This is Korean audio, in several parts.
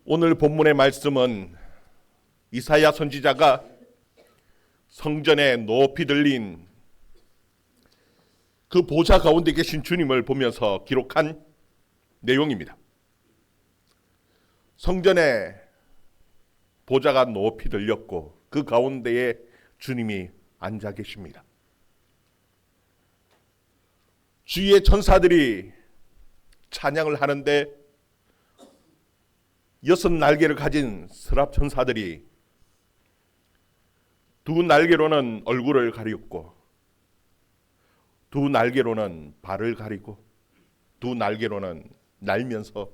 오늘 본문의 말씀은 이사야 선지자가 성전에 높이 들린 그 보좌 가운데 계신 주님을 보면서 기록한 내용입니다. 성전에 보좌가 높이 들렸고 그 가운데에 주님이 앉아 계십니다. 주위의 천사들이 찬양을 하는데 6날개를 가진 서랍 천사들이 두 날개로는 얼굴을 가리었고 두 날개로는 발을 가리고 두 날개로는 날면서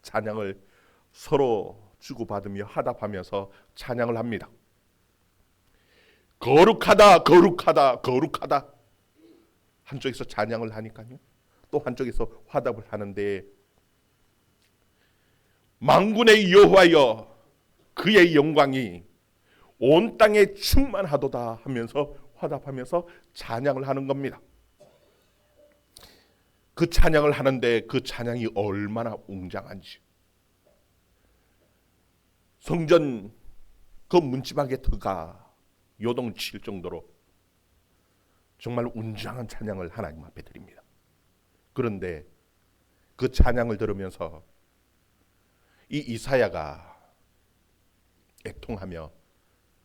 찬양을 서로 주고받으며 화답하면서 찬양을 합니다. 거룩하다 거룩하다 거룩하다. 한쪽에서 찬양을 하니까요. 또 한쪽에서 화답을 하는데 만군의 여호와여 그의 영광이 온 땅에 충만하도다 하면서 화답하면서 찬양을 하는 겁니다. 그 찬양을 하는데 그 찬양이 얼마나 웅장한지 성전 그 문지방의 터가 요동칠 정도로 정말 웅장한 찬양을 하나님 앞에 드립니다. 그런데 그 찬양을 들으면서 이 이사야가 애통하며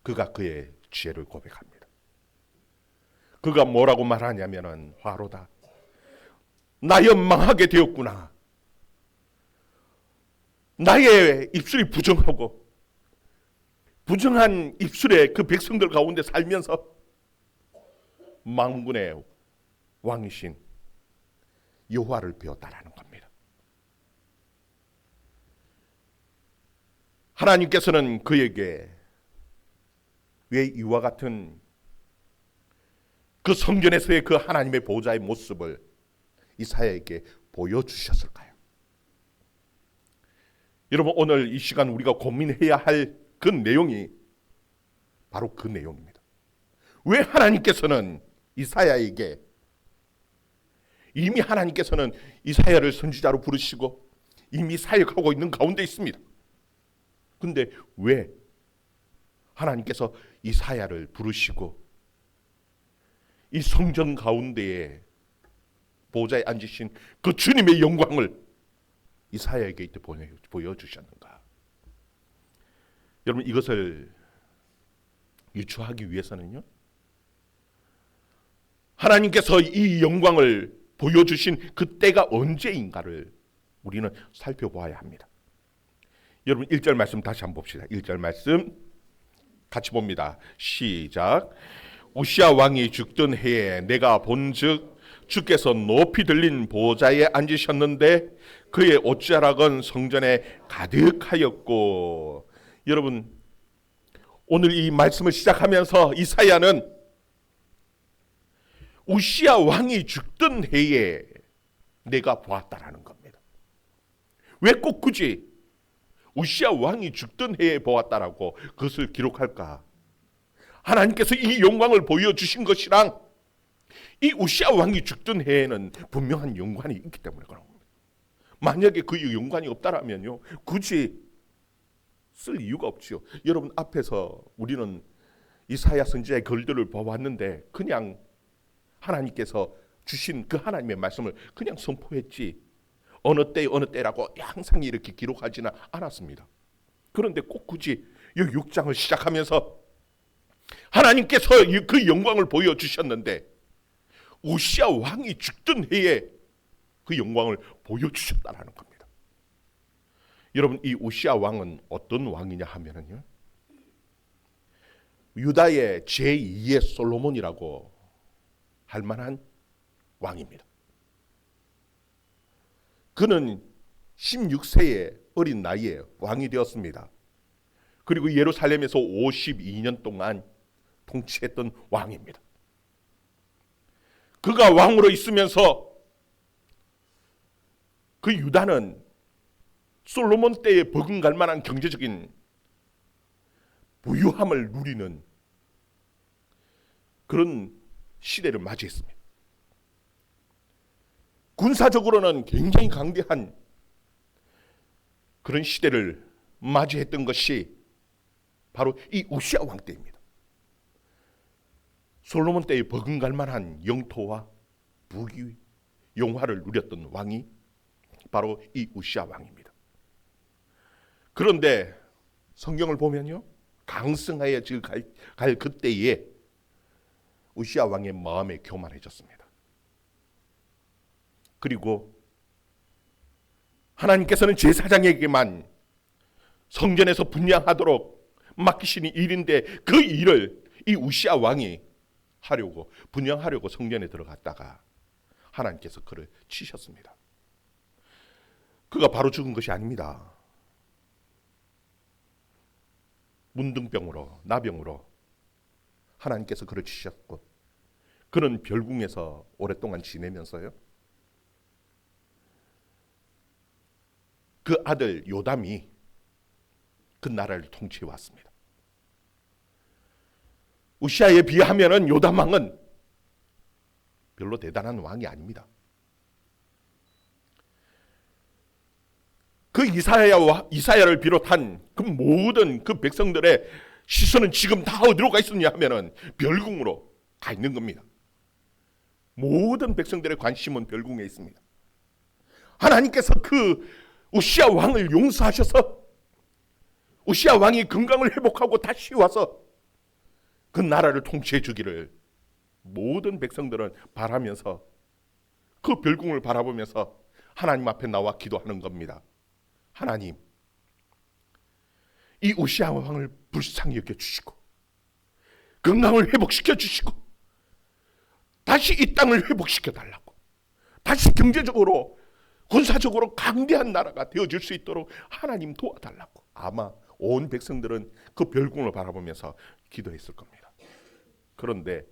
그가 그의 죄를 고백합니다. 그가 뭐라고 말하냐면은 화로다. 나여 망하게 되었구나. 나의 입술이 부정하고 부정한 입술의 그 백성들 가운데 살면서 만군의 왕이신 여호와를 배웠다라는 겁니다. 하나님께서는 그에게 왜 이와 같은 그 성전에서의 그 하나님의 보호자의 모습을 이사야에게 보여주셨을까요? 여러분 오늘 이 시간 우리가 고민해야 할 그 내용이 바로 그 내용입니다. 왜 하나님께서는 이사야에게 이미 하나님께서는 이사야를 선지자로 부르시고 이미 사역하고 있는 가운데 있습니다. 근데 왜 하나님께서 이사야를 부르시고 이 성전 가운데에 보좌에 앉으신 그 주님의 영광을 이사야에게 보여주셨는가? 여러분 이것을 유추하기 위해서는요. 하나님께서 이 영광을 보여주신 그 때가 언제인가를 우리는 살펴보아야 합니다. 여러분 1절 말씀 다시 한번 봅시다. 1절 말씀 같이 봅니다. 시작. 우시야 왕이 죽던 해에 내가 본즉 주께서 높이 들린 보좌에 앉으셨는데 그의 옷자락은 성전에 가득하였고. 여러분 오늘 이 말씀을 시작하면서 이사야는 우시야 왕이 죽던 해에 내가 보았다라는 겁니다. 왜 꼭 굳이 우시야 왕이 죽던 해에 보았다라고 그것을 기록할까? 하나님께서 이 영광을 보여주신 것이랑 이 우시야 왕이 죽던 해에는 분명한 연관이 있기 때문에 그런 겁니다. 만약에 그 연관이 없다라면요 굳이 쓸 이유가 없지요. 여러분 앞에서 우리는 이사야 선지자의 글들을 보았는데 그냥 하나님께서 주신 그 하나님의 말씀을 그냥 선포했지 어느 때 어느 때라고 항상 이렇게 기록하지는 않았습니다. 그런데 꼭 굳이 이 6장을 시작하면서 하나님께서 그 영광을 보여주셨는데 우시야 왕이 죽던 해에 그 영광을 보여주셨다는 겁니다. 여러분 이 우시야 왕은 어떤 왕이냐 하면은요 유다의 제2의 솔로몬이라고 할 만한 왕입니다. 그는 16세의 어린 나이에 왕이 되었습니다. 그리고 예루살렘에서 52년 동안 통치했던 왕입니다. 그가 왕으로 있으면서 그 유다는 솔로몬 때에 버금갈 만한 경제적인 부유함을 누리는 그런 시대를 맞이했습니다. 군사적으로는 굉장히 강대한 그런 시대를 맞이했던 것이 바로 이 우시아 왕 때입니다. 솔로몬 때에 버금갈 만한 영토와 부귀 영화를 누렸던 왕이 바로 이 우시아 왕입니다. 그런데 성경을 보면요, 강성하여 갈 그때에 우시아 왕의 마음이 교만해졌습니다. 그리고 하나님께서는 제사장에게만 성전에서 분향하도록 맡기신 일인데 그 일을 이 우시아 왕이 분향하려고 성전에 들어갔다가 하나님께서 그를 치셨습니다. 그가 바로 죽은 것이 아닙니다. 문둥병으로, 나병으로 하나님께서 그를 치셨고, 그는 별궁에서 오랫동안 지내면서요, 그 아들 요담이 그 나라를 통치해 왔습니다. 우시아에 비하면은 요담 왕은 별로 대단한 왕이 아닙니다. 그 이사야를 비롯한 그 모든 그 백성들의 시선은 지금 다 어디로 가 있었냐 하면은 별궁으로 가 있는 겁니다. 모든 백성들의 관심은 별궁에 있습니다. 하나님께서 그 우시아 왕을 용서하셔서 우시아 왕이 건강을 회복하고 다시 와서 그 나라를 통치해 주기를 모든 백성들은 바라면서 그 별궁을 바라보면서 하나님 앞에 나와 기도하는 겁니다. 하나님, 이 우시아 왕을 불쌍히 여겨주시고 건강을 회복시켜 주시고 다시 이 땅을 회복시켜 달라고, 다시 경제적으로 군사적으로 강대한 나라가 되어질 수 있도록 하나님 도와달라고 아마 온 백성들은 그 별궁을 바라보면서 기도했을 겁니다. 그런데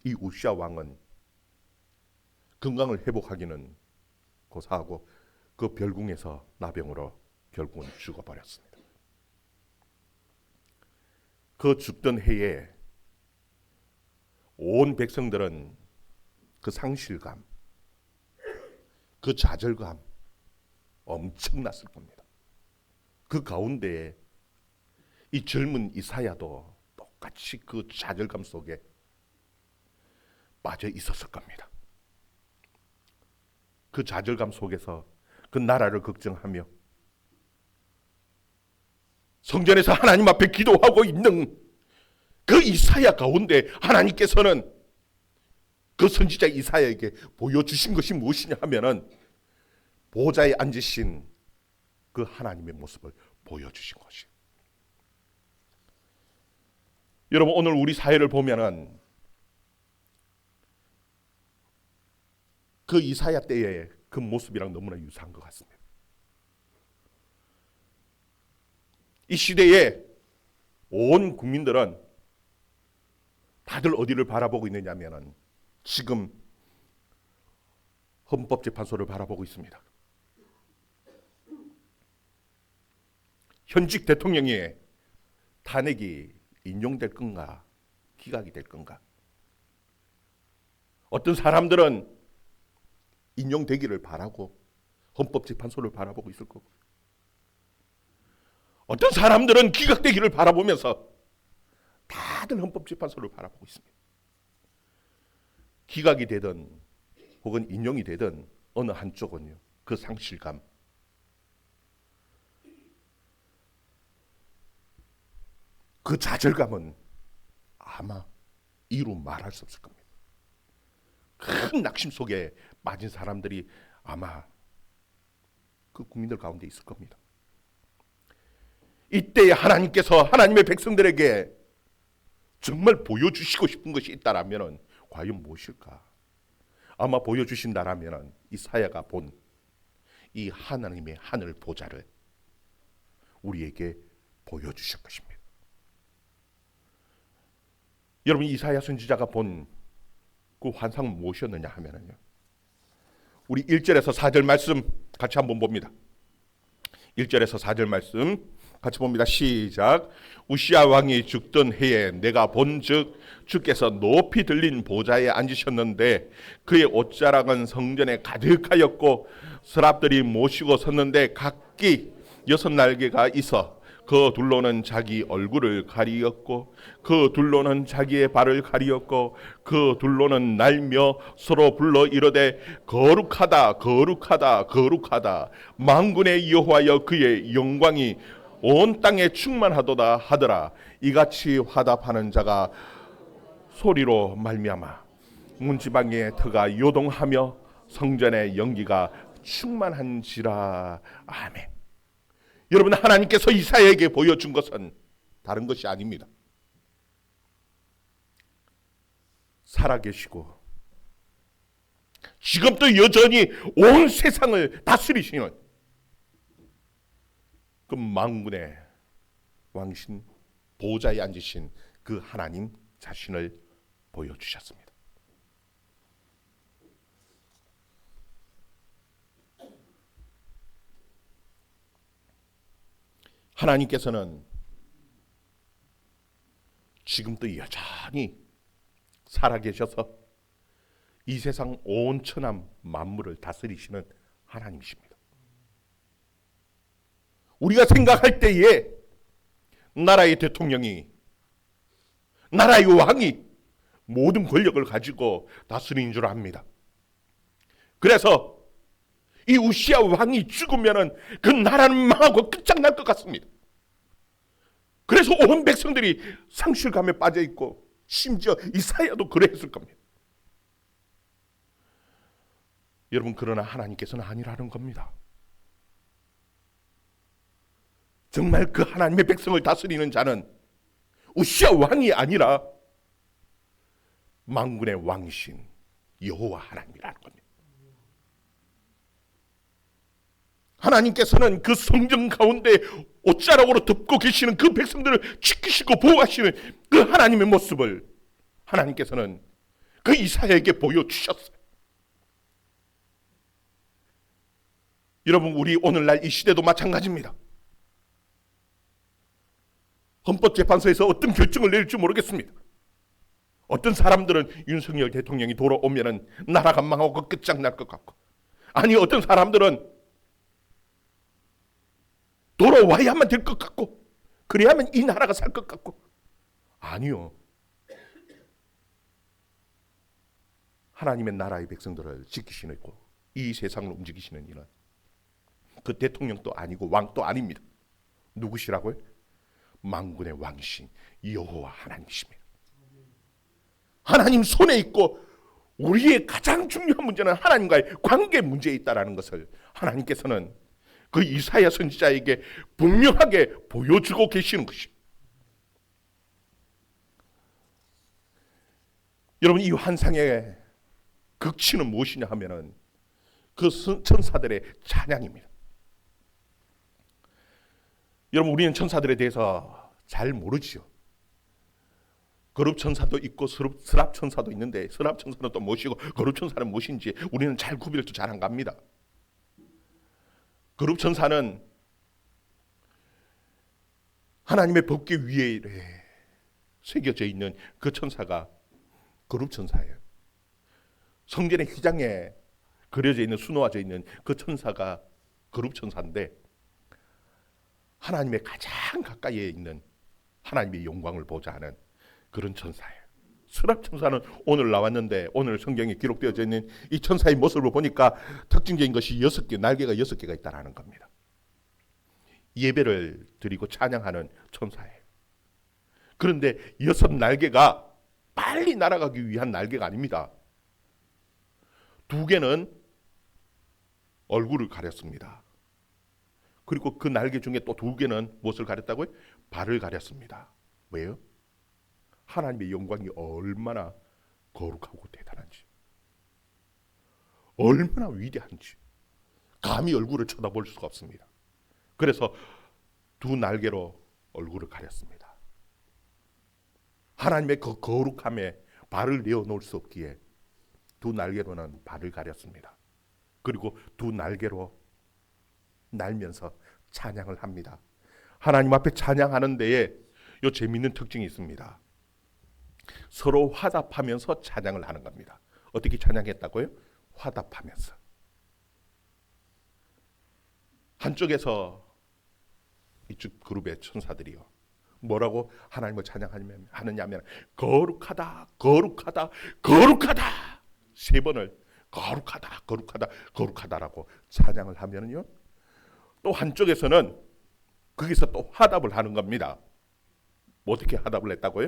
이 우시아 왕은 건강을 회복하기는 고사하고 그 별궁에서 나병으로 결국은 죽어버렸습니다. 그 죽던 해에 온 백성들은 그 상실감, 그 좌절감 엄청났을 겁니다. 그 가운데에 이 젊은 이사야도 똑같이 그 좌절감 속에 빠져 있었을 겁니다. 그 좌절감 속에서 그 나라를 걱정하며 성전에서 하나님 앞에 기도하고 있는 그 이사야 가운데 하나님께서는 그 선지자 이사야에게 보여주신 것이 무엇이냐 하면은 보좌에 앉으신 그 하나님의 모습을 보여주신 것이에요. 여러분, 오늘 우리 사회를 보면은 그 이사야 때의 그 모습이랑 너무나 유사한 것 같습니다. 이 시대에 온 국민들은 다들 어디를 바라보고 있느냐 하면은 지금 헌법재판소를 바라보고 있습니다. 현직 대통령의 탄핵이 인용될 건가, 기각이 될 건가. 어떤 사람들은 인용되기를 바라고 헌법재판소를 바라보고 있을 거고, 어떤 사람들은 기각되기를 바라보면서 다들 헌법재판소를 바라보고 있습니다. 기각이 되든 혹은 인용이 되든 어느 한쪽은요, 그 상실감, 그 좌절감은 아마 이루 말할 수 없을 겁니다. 큰 낙심 속에 빠진 사람들이 아마 그 국민들 가운데 있을 겁니다. 이때에 하나님께서 하나님의 백성들에게 정말 보여주시고 싶은 것이 있다라면 과연 무엇일까? 아마 보여주신다라면 이사야가 본 이 하나님의 하늘 보좌를 우리에게 보여주실 것입니다. 여러분, 이사야 선지자가 본 그 환상은 무엇이었느냐 하면요, 우리 1절에서 4절 말씀 같이 한번 봅니다. 1절에서 4절 말씀 같이 봅니다. 시작. 우시아 왕이 죽던 해에 내가 본즉 주께서 높이 들린 보좌에 앉으셨는데 그의 옷자락은 성전에 가득하였고 서랍들이 모시고 섰는데 각기 여섯 날개가 있어 그 둘로는 자기 얼굴을 가리었고 그 둘로는 자기의 발을 가리었고 그 둘로는 날며 서로 불러 이르되 거룩하다 거룩하다 거룩하다 만군의 여호와여 그의 영광이 온 땅에 충만하도다 하더라. 이같이 화답하는 자가 소리로 말미암아 문지방의 터가 요동하며 성전의 연기가 충만한지라. 아멘. 여러분, 하나님께서 이사야에게 보여준 것은 다른 것이 아닙니다. 살아계시고 지금도 여전히 온 세상을 다스리시는 그 만군의 왕신 보좌에 앉으신 그 하나님 자신을 보여주셨습니다. 하나님께서는 지금도 여전히 살아계셔서 이 세상 온 천하 만물을 다스리시는 하나님이십니다. 우리가 생각할 때에 나라의 대통령이, 나라의 왕이 모든 권력을 가지고 다스리는 줄 압니다. 그래서 이 우시야 왕이 죽으면은 그 나라는 망하고 끝장날 것 같습니다. 그래서 온 백성들이 상실감에 빠져 있고 심지어 이사야도 그랬을 겁니다. 여러분, 그러나 하나님께서는 아니라는 겁니다. 정말 그 하나님의 백성을 다스리는 자는 우시야 왕이 아니라 만군의 왕이신 여호와 하나님이라는 겁니다. 하나님께서는 그 성전 가운데 옷자락으로 덮고 계시는 그 백성들을 지키시고 보호하시는 그 하나님의 모습을 하나님께서는 그 이사야에게 보여주셨어요. 여러분, 우리 오늘날 이 시대도 마찬가지입니다. 헌법재판소에서 어떤 결정을 내릴지 모르겠습니다. 어떤 사람들은 윤석열 대통령이 돌아오면 나라가 망하고 끝장날 것 같고, 아니 어떤 사람들은 돌아와야만 될 것 같고, 그래야만 이 나라가 살 것 같고. 아니요. 하나님의 나라의 백성들을 지키시는 있고 이 세상을 움직이시는 이는 그 대통령도 아니고 왕도 아닙니다. 누구시라고요? 만군의 왕이신 여호와 하나님이십니다. 하나님 손에 있고 우리의 가장 중요한 문제는 하나님과의 관계 문제에 있다는 것을 하나님께서는 그 이사야 선지자에게 분명하게 보여주고 계시는 것입니다. 여러분, 이 환상의 극치는 무엇이냐 하면은 그 천사들의 찬양입니다. 여러분, 우리는 천사들에 대해서 잘 모르지요. 거룩 천사도 있고 스랍 천사도 있는데 스랍 천사는 또 무엇이고 거룩 천사는 무엇인지 우리는 잘 구별도 잘 안 갑니다. 거룩 천사는 하나님의 법궤 위에 새겨져 있는 그 천사가 거룩 천사예요. 성전의 휘장에 그려져 있는, 수놓아져 있는 그 천사가 거룩 천사인데, 하나님의 가장 가까이에 있는 하나님의 영광을 보자 하는 그런 천사예요. 스랍 천사는 오늘 나왔는데, 오늘 성경에 기록되어져 있는 이 천사의 모습을 보니까 특징적인 것이 6개, 날개가 6개가 있다는 겁니다. 예배를 드리고 찬양하는 천사예요. 그런데 6날개가 빨리 날아가기 위한 날개가 아닙니다. 2개는 얼굴을 가렸습니다. 그리고 그 날개 중에 또 2개는 무엇을 가렸다고요? 발을 가렸습니다. 왜요? 하나님의 영광이 얼마나 거룩하고 대단한지, 얼마나 위대한지 감히 얼굴을 쳐다볼 수가 없습니다. 그래서 2날개로 얼굴을 가렸습니다. 하나님의 그 거룩함에 발을 내어놓을 수 없기에 2날개로는 발을 가렸습니다. 그리고 2날개로 날면서 찬양을 합니다. 하나님 앞에 찬양하는 데에 요 재미있는 특징이 있습니다. 서로 화답하면서 찬양을 하는 겁니다. 어떻게 찬양했다고요? 화답하면서. 한쪽에서 이쪽 그룹의 천사들이요. 뭐라고 하나님을 찬양하느냐면 거룩하다, 거룩하다, 거룩하다. 3번을 거룩하다, 거룩하다, 거룩하다라고 찬양을 하면요. 또 한쪽에서는 거기서 또 화답을 하는 겁니다. 어떻게 화답을 했다고요?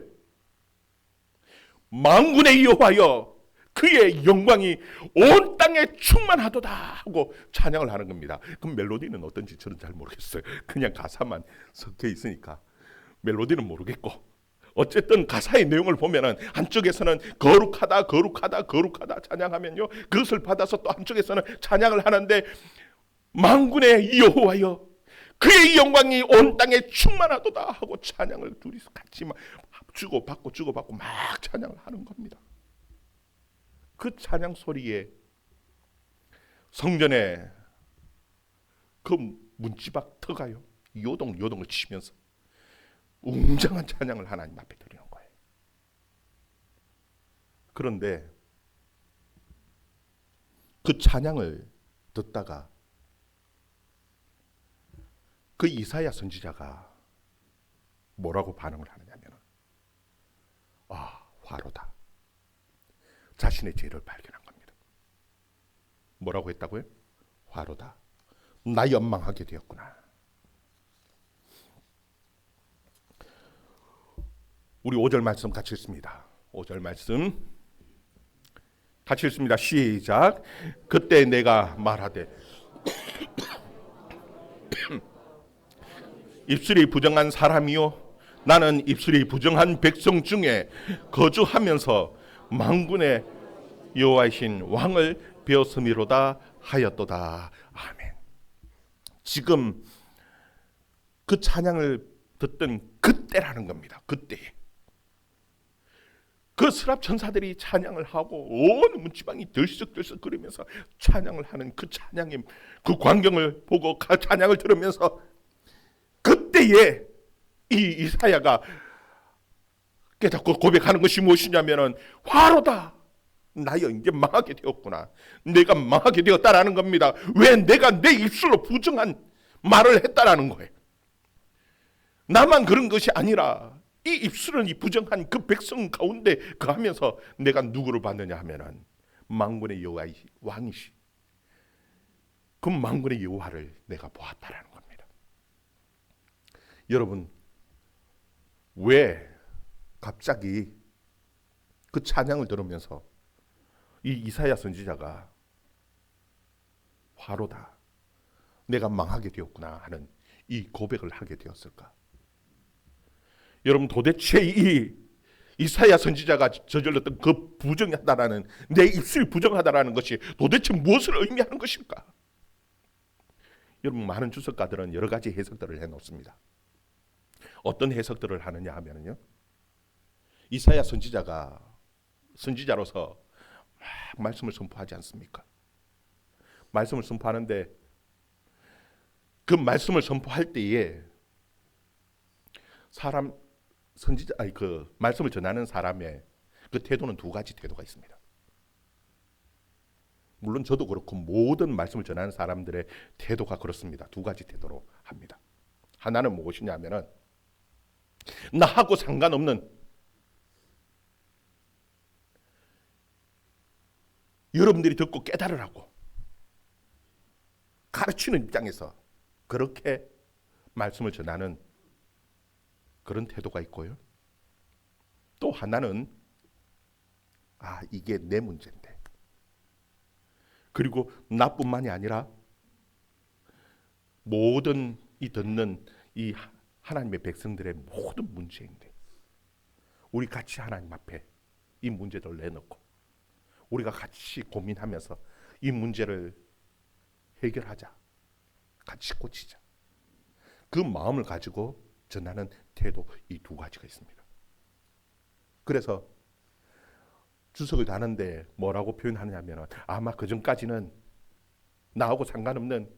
만군의 여호와여, 그의 영광이 온 땅에 충만하도다 하고 찬양을 하는 겁니다. 그럼 멜로디는 어떤지 저는 잘 모르겠어요. 그냥 가사만 섞여 있으니까 멜로디는 모르겠고, 어쨌든 가사의 내용을 보면은 한쪽에서는 거룩하다, 거룩하다, 거룩하다 찬양하면요, 그것을 받아서 또 한쪽에서는 찬양을 하는데, 만군의 여호와여, 그의 영광이 온 땅에 충만하도다 하고 찬양을 둘이서 같이 막 주고받고 막 찬양을 하는 겁니다. 그 찬양 소리에 성전에 그 문지박 터가요 요동을 치면서 웅장한 찬양을 하나님 앞에 드리는 거예요. 그런데 그 찬양을 듣다가 그 이사야 선지자가 뭐라고 반응을 하느냐면, 화로다. 자신의 죄를 발견한 겁니다. 뭐라고 했다고요? 화로다. 나 연망하게 되었구나. 우리 5절 말씀 같이 읽습니다. 5절 말씀 같이 읽습니다. 시작. 그때 내가 말하되 입술이 부정한 사람이요, 나는 입술이 부정한 백성 중에 거주하면서 만군의 여호와이신 왕을 배웠음이로다 하였도다. 아멘. 지금 그 찬양을 듣던 그때라는 겁니다. 그때 그 스랍 천사들이 찬양을 하고 온 문지방이 들썩들썩 거리면서 찬양을 하는 그 찬양의 그 광경을 보고 그 찬양을 들으면서 그때에 이 이사야가 깨닫고 고백하는 것이 무엇이냐면은 화로다. 나여 이제 망하게 되었구나. 내가 망하게 되었다라는 겁니다. 왜? 내가 내 입술로 부정한 말을 했다라는 거예요. 나만 그런 것이 아니라 이 입술은 이 부정한 그 백성 가운데 거하면서 내가 누구를 봤느냐 하면은 만군의 여호와 왕이시, 그 만군의 여호와를 내가 보았다라는 겁니다. 여러분, 왜 갑자기 그 찬양을 들으면서 이 이사야 선지자가 화로다, 내가 망하게 되었구나 하는 이 고백을 하게 되었을까? 여러분, 도대체 이 이사야 선지자가 저질렀던 그 부정하다라는, 내 입술이 부정하다라는 것이 도대체 무엇을 의미하는 것일까? 여러분, 많은 주석가들은 여러 가지 해석들을 해놓습니다. 어떤 해석들을 하느냐 하면요, 이사야 선지자가 선지자로서 막 말씀을 선포하지 않습니까? 말씀을 선포하는데 그 말씀을 선포할 때에 사람 선지자 그 말씀을 전하는 사람의 그 태도는 두 가지 태도가 있습니다. 물론 저도 그렇고 모든 말씀을 전하는 사람들의 태도가 그렇습니다. 두 가지 태도로 합니다. 하나는 무엇이냐면은 나하고 상관없는 여러분들이 듣고 깨달으라고 가르치는 입장에서 그렇게 말씀을 전하는 그런 태도가 있고요. 또 하나는 이게 내 문제인데, 그리고 나뿐만이 아니라 모든 이 듣는 이 하나님의 백성들의 모든 문제인데 우리 같이 하나님 앞에 이 문제를 내놓고 우리가 같이 고민하면서 이 문제를 해결하자, 같이 고치자, 그 마음을 가지고 전하는 태도, 이 두 가지가 있습니다. 그래서 주석을 다는데 뭐라고 표현하냐면 아마 그 전까지는 나하고 상관없는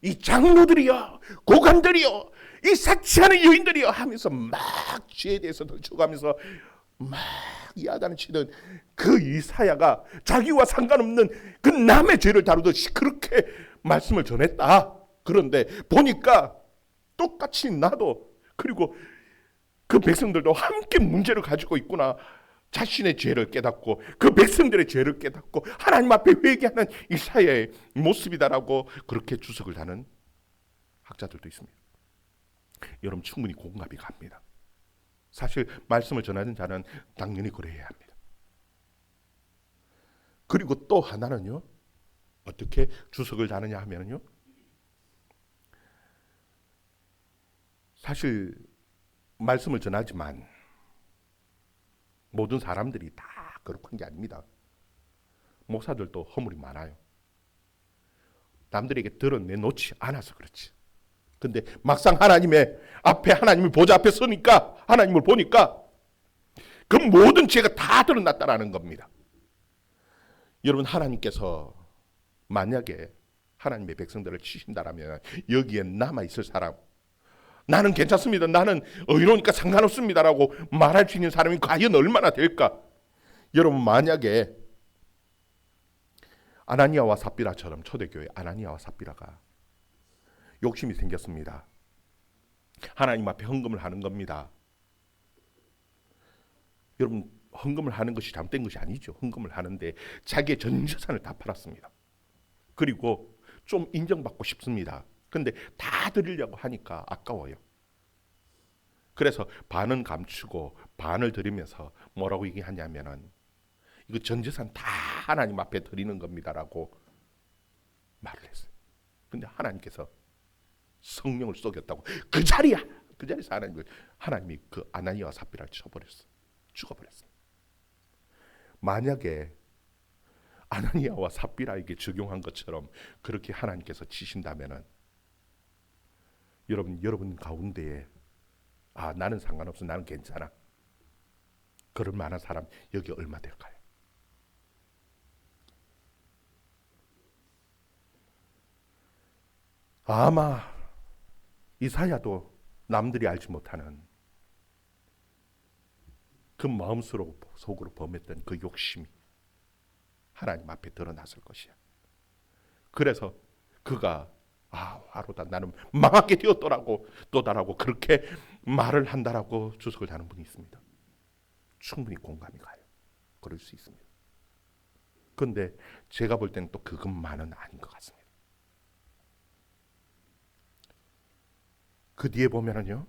이 장로들이여, 고관들이여, 이 사치하는 여인들이여 하면서 막 죄에 대해서 덜쳐가면서 막 야단을 치던 그 이사야가 자기와 상관없는 그 남의 죄를 다루듯이 그렇게 말씀을 전했다. 그런데 보니까 똑같이 나도 그리고 그 백성들도 함께 문제를 가지고 있구나. 자신의 죄를 깨닫고 그 백성들의 죄를 깨닫고 하나님 앞에 회개하는 이사야의 모습이다라고 그렇게 주석을 다는 학자들도 있습니다. 여러분 충분히 공감이 갑니다. 사실 말씀을 전하는 자는 당연히 그래야 합니다. 그리고 또 하나는요. 어떻게 주석을 다느냐 하면요. 사실 말씀을 전하지만 모든 사람들이 다 그렇게 게 아닙니다. 목사들도 허물이 많아요. 남들에게 드러내놓지 않아서 그렇지. 근데 막상 하나님의 앞에 하나님을 보좌 앞에 서니까 하나님을 보니까 그 모든 죄가 다 드러났다라는 겁니다. 여러분 하나님께서 만약에 하나님의 백성들을 치신다라면 여기에 남아있을 사람 나는 괜찮습니다. 나는 의로우니까 상관없습니다라고 말할 수 있는 사람이 과연 얼마나 될까? 여러분 만약에 아나니아와 삽비라처럼 초대교회 아나니아와 삽비라가 욕심이 생겼습니다. 하나님 앞에 헌금을 하는 겁니다. 여러분 헌금을 하는 것이 잘못된 것이 아니죠. 헌금을 하는데 자기의 전 재산을 다 팔았습니다. 그리고 좀 인정받고 싶습니다. 근데 다 드리려고 하니까 아까워요. 그래서 반은 감추고 반을 드리면서 뭐라고 얘기하냐면은 이거 전 재산 다 하나님 앞에 드리는 겁니다라고 말을 했어요. 근데 하나님께서 성령을 쏘겼다고 그 자리에서 하나님이 그 아나니아와 삽비라를 쳐버렸어. 죽어버렸어요. 만약에 아나니아와 삽비라에게 적용한 것처럼 그렇게 하나님께서 치신다면은 여러분 가운데에 나는 상관없어, 나는 괜찮아. 그럴 만한 사람 여기 얼마 될까요? 아마 이사야도 남들이 알지 못하는 그 마음속으로 범했던 그 욕심이 하나님 앞에 드러났을 것이야. 그래서 그가 화로다 나는 망하게 되었더라고 또다라고 그렇게 말을 한다라고 주석을 다는 분이 있습니다. 충분히 공감이 가요. 그럴 수 있습니다. 그런데 제가 볼 때는 또 그것만은 아닌 것 같습니다. 그 뒤에 보면은요.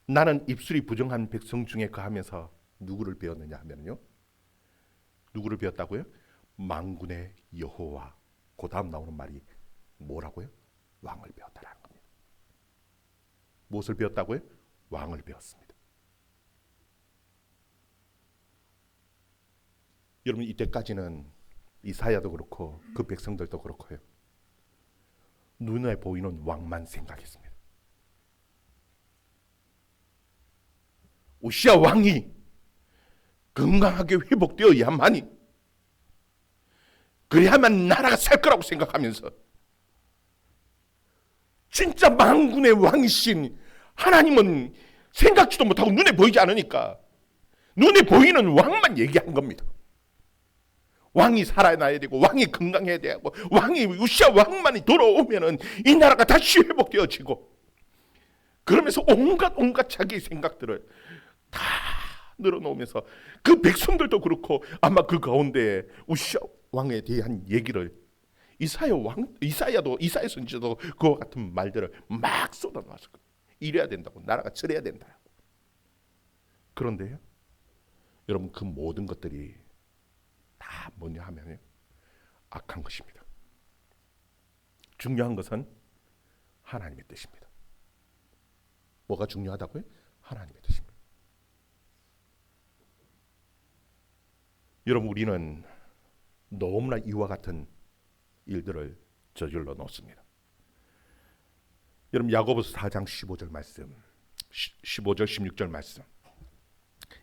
나는 입술이 부정한 백성 중에 거하면서 누구를 배웠느냐 하면요. 누구를 배웠다고요? 만군의 여호와. 그 다음 나오는 말이 뭐라고요? 왕을 배웠다라는 겁니다. 무엇을 배웠다고요? 왕을 배웠습니다. 여러분 이때까지는 이사야도 그렇고 그 백성들도 그렇고요. 눈에 보이는 왕만 생각했습니다. 우시야 왕이 건강하게 회복되어야만이 그래야만 나라가 살 거라고 생각하면서 진짜 만군의 왕이신 하나님은 생각지도 못하고 눈에 보이지 않으니까 눈에 보이는 왕만 얘기한 겁니다. 왕이 살아나야 되고 왕이 건강해야 되고 왕이 우시아 왕만이 돌아오면은 이 나라가 다시 회복되어지고 그러면서 온갖 자기 생각들을 다 늘어놓으면서 그 백성들도 그렇고 아마 그 가운데 우시아 왕에 대한 얘기를 이사야도 이사야 선지자도 그와 같은 말들을 막 쏟아놨을 거예요. 이래야 된다고 나라가 저래야 된다. 그런데요, 여러분 그 모든 것들이 다 뭐냐 하면 악한 것입니다. 중요한 것은 하나님의 뜻입니다. 뭐가 중요하다고요? 하나님의 뜻입니다. 여러분 우리는 너무나 이와 같은 일들을 저질러 놓습니다. 여러분 야고보서 4장 15절 말씀 15절 16절 말씀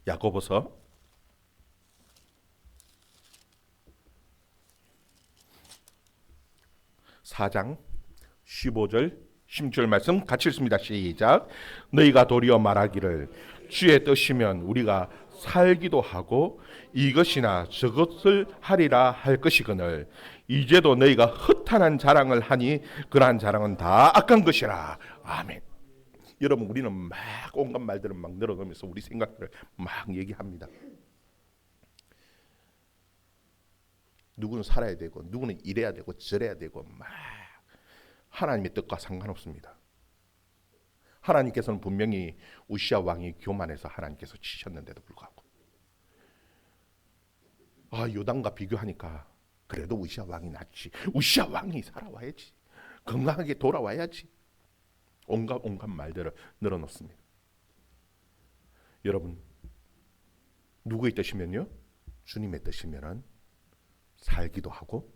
야고보서 4장 15절 16절 말씀 같이 읽습니다. 시작. 너희가 도리어 말하기를 주의 뜻이면 우리가 살기도 하고 이것이나 저것을 하리라 할 것이거늘 이제도 너희가 허탄한 자랑을 하니 그러한 자랑은 다 악한 것이라. 아멘. 여러분, 우리는 막 온갖 말들을 막 늘어놓으면서 우리 생각들을 막 얘기합니다. 누구는 살아야 되고 누구는 이래야 되고 저래야 되고 막 하나님의 뜻과 상관없습니다. 하나님께서는 분명히 우시아 왕이 교만해서 하나님께서 치셨는데도 불구하고 요담과 비교하니까 그래도 우시아 왕이 낫지. 우시아 왕이 살아와야지. 건강하게 돌아와야지. 온갖 말들을 늘어놓습니다. 여러분, 누구의 뜻이면요? 주님의 뜻이면은 살기도 하고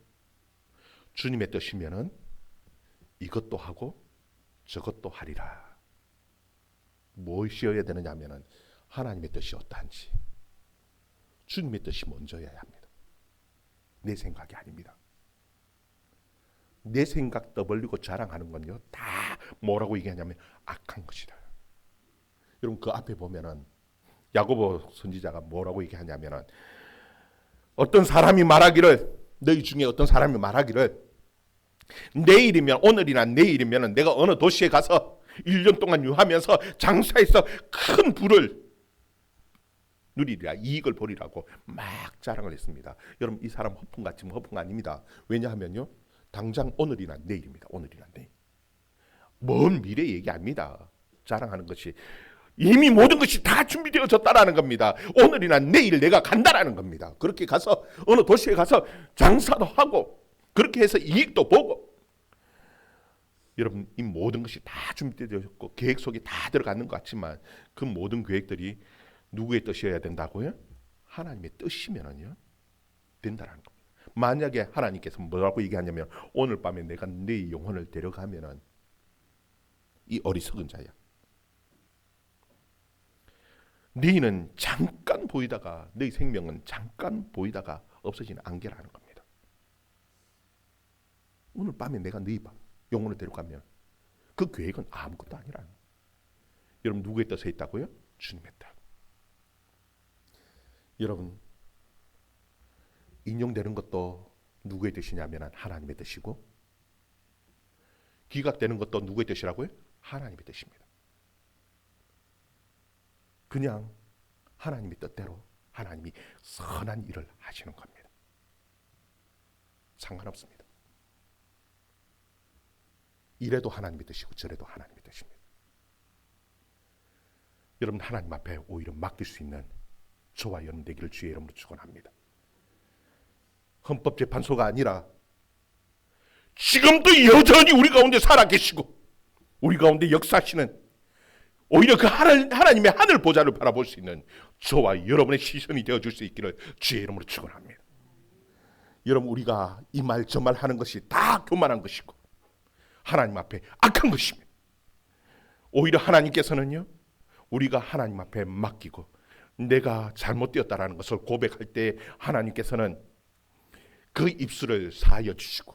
주님의 뜻이면은 이것도 하고 저것도 하리라. 무엇이어야 되느냐 하면은 하나님의 뜻이 어떠한지 주님의 뜻이 먼저여야 합니다. 내 생각이 아닙니다. 내 생각 떠벌리고 자랑하는 건요 다 뭐라고 얘기하냐면 악한 것이다. 여러분, 그 앞에 보면은 야고보 선지자가 뭐라고 얘기하냐면은 어떤 사람이 말하기를, 너희 중에 어떤 사람이 말하기를 내일이면, 오늘이나 내일이면 내가 어느 도시에 가서 1년 동안 유하면서 장사해서 큰 부를 누리리라, 이익을 보리라고 막 자랑을 했습니다. 여러분, 이 사람 허풍 같지만 허풍 아닙니다. 왜냐하면요 당장 오늘이나 내일입니다. 오늘이나 내일. 먼 미래 얘기 아닙니다. 자랑하는 것이 이미 모든 것이 다 준비되어졌다라는 겁니다. 오늘이나 내일 내가 간다라는 겁니다. 그렇게 가서 어느 도시에 가서 장사도 하고 그렇게 해서 이익도 보고, 여러분, 이 모든 것이 다 준비되어졌고 계획 속에 다 들어가는 것 같지만 그 모든 계획들이 누구의 뜻이어야 된다고요? 하나님의 뜻이면은요 된다라는 겁니다. 만약에 하나님께서 뭐라고 얘기하냐면 오늘 밤에 내가 네 영혼을 데려가면은 이 어리석은 자야, 너희는 잠깐 보이다가 너희 생명은 잠깐 보이다가 없어지는 안개라는 겁니다. 오늘 밤에 내가 너희 영혼을 데려가면 그 계획은 아무것도 아니라는 거예요. 여러분, 누구의 뜻에 있다고요? 주님의 뜻. 여러분, 인용되는 것도 누구의 뜻이냐면 하나님의 뜻이고, 기각되는 것도 누구의 뜻이라고요? 하나님의 뜻입니다. 그냥 하나님의 뜻대로 하나님이 선한 일을 하시는 겁니다. 상관없습니다. 이래도 하나님의 뜻이고 저래도 하나님의 뜻입니다. 여러분, 하나님 앞에 오히려 맡길 수 있는 저와 여러분 되기를 주의 이름으로 축원합니다. 헌법재판소가 아니라 지금도 여전히 우리 가운데 살아계시고 우리 가운데 역사하시는, 오히려 그 하나님의 하늘 보좌를 바라볼 수 있는 저와 여러분의 시선이 되어줄 수 있기를 주의 이름으로 축원합니다. 여러분, 우리가 이 말 저 말 하는 것이 다 교만한 것이고 하나님 앞에 악한 것입니다. 오히려 하나님께서는요 우리가 하나님 앞에 맡기고 내가 잘못되었다라는 것을 고백할 때 하나님께서는 그 입술을 사하여 주시고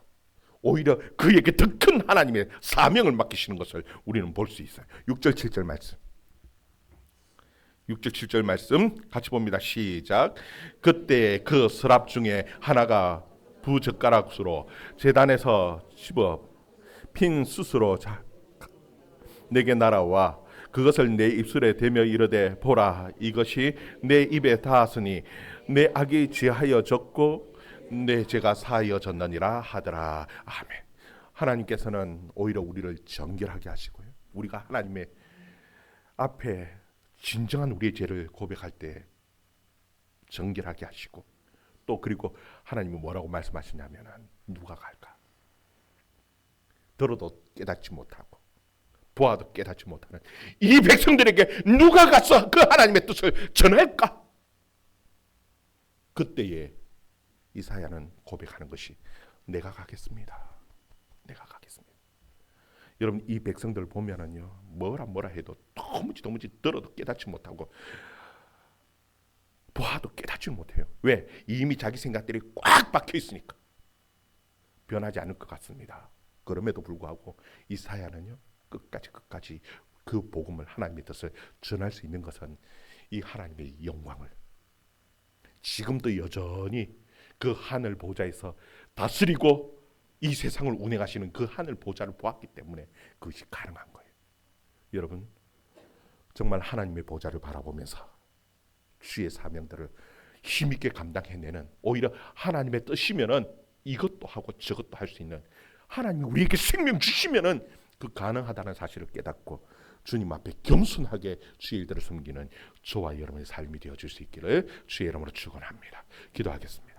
오히려 그에게 더 큰 하나님의 사명을 맡기시는 것을 우리는 볼 수 있어요. 6절 7절 말씀, 6절 7절 말씀 같이 봅니다. 시작. 그때 그 서랍 중에 하나가 부젓가락으로 제단에서 집어 핀 숯으로 내게 날아와 그것을 내 입술에 대며 이르되 보라, 이것이 내 입에 닿았으니 내 악이 지하여졌고 내 죄가 사하여졌느니라 하더라. 아멘. 하나님께서는 오히려 우리를 정결하게 하시고요, 우리가 하나님의 앞에 진정한 우리의 죄를 고백할 때 정결하게 하시고, 또 그리고 하나님이 뭐라고 말씀하시냐면 누가 갈까? 들어도 깨닫지 못하고 보아도 깨닫지 못하는 이 백성들에게 누가 가서 그 하나님의 뜻을 전할까? 그때에 이사야는 고백하는 것이 내가 가겠습니다. 내가 가겠습니다. 여러분, 이 백성들 보면은요 뭐라 해도 도무지 들어도 깨닫지 못하고 보아도 깨닫지 못해요. 왜? 이미 자기 생각들이 꽉 박혀 있으니까 변하지 않을 것 같습니다. 그럼에도 불구하고 이사야는요 끝까지 그 복음을, 하나님의 뜻을 전할 수 있는 것은 이 하나님의 영광을 지금도 여전히 그 하늘 보좌에서 다스리고 이 세상을 운행하시는 그 하늘 보좌를 보았기 때문에 그것이 가능한 거예요. 여러분, 정말 하나님의 보좌를 바라보면서 주의 사명들을 힘있게 감당해내는, 오히려 하나님의 뜻이면은 이것도 하고 저것도 할 수 있는, 하나님이 우리에게 생명 주시면은 그 가능하다는 사실을 깨닫고 주님 앞에 겸손하게 주의 일들을 섬기는 저와 여러분의 삶이 되어줄 수 있기를 주의 이름으로 축원합니다. 기도하겠습니다.